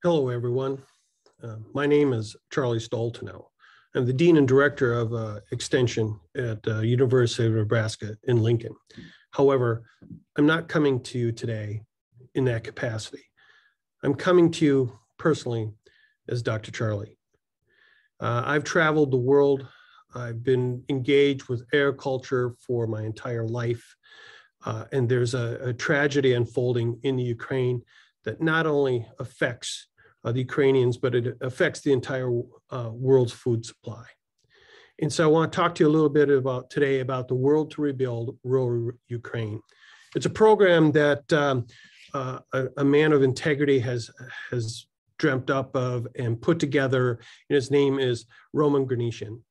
Hello, everyone. My name is Charlie Stoltenow. I'm the Dean and Director of Extension at University of Nebraska in Lincoln. However, I'm not coming to you today in that capacity. I'm coming to you personally as Dr. Charlie. I've traveled the world. I've been engaged with agriculture for my entire life. And there's a tragedy unfolding in the Ukraine that not only affects the Ukrainians, but it affects the entire world's food supply. And so I want to talk to you a little bit today about the World to Rebuild Rural Ukraine. It's a program that a man of integrity has dreamt up of and put together, and his name is Roman Granetian.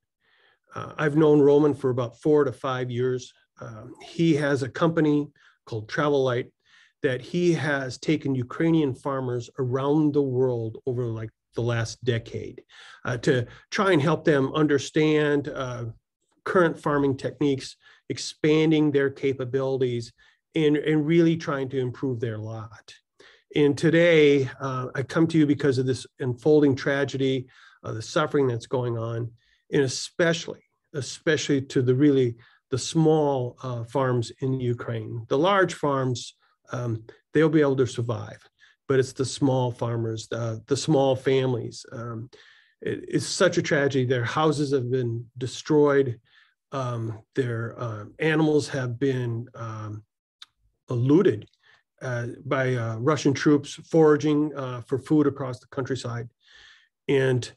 I've known Roman for about 4 to 5 years. He has a company called Travelite that he has taken Ukrainian farmers around the world over like the last decade to try and help them understand current farming techniques, expanding their capabilities, and really trying to improve their lot. And today, I come to you because of this unfolding tragedy, the suffering that's going on, and especially to the small farms in Ukraine. The large farms, they'll be able to survive, but it's the small farmers, the small families. It's such a tragedy. Their houses have been destroyed. Their animals have been looted by Russian troops foraging for food across the countryside. And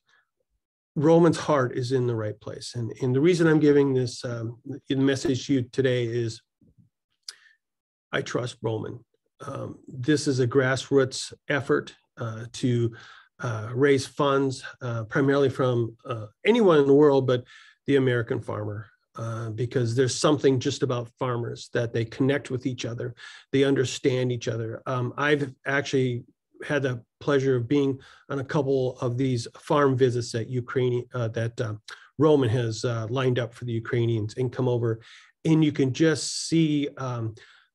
Roman's heart is in the right place. And the reason I'm giving this message to you today is I trust Roman. This is a grassroots effort to raise funds, primarily from anyone in the world, but the American farmer, because there's something just about farmers that they connect with each other. They understand each other. I've actually had the pleasure of being on a couple of these farm visits that Roman has lined up for the Ukrainians and come over, and you can just see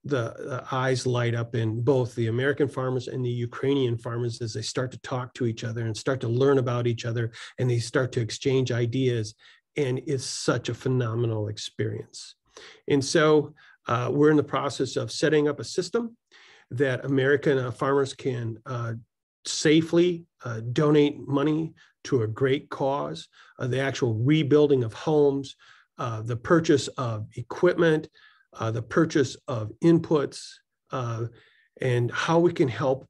the eyes light up in both the American farmers and the Ukrainian farmers as they start to talk to each other and start to learn about each other, and they start to exchange ideas. And it's such a phenomenal experience. And so we're in the process of setting up a system that American farmers can safely donate money to a great cause, the actual rebuilding of homes, the purchase of equipment, the purchase of inputs, and how we can help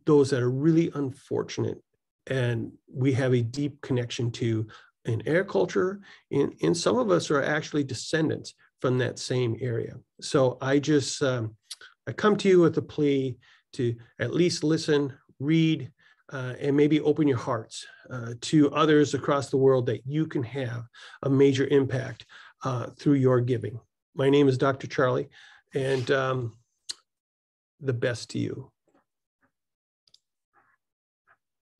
those that are really unfortunate and we have a deep connection to in agriculture, and some of us are actually descendants from that same area. So I come to you with a plea to at least listen, read, and maybe open your hearts to others across the world that you can have a major impact through your giving. My name is Dr. Charlie, and the best to you.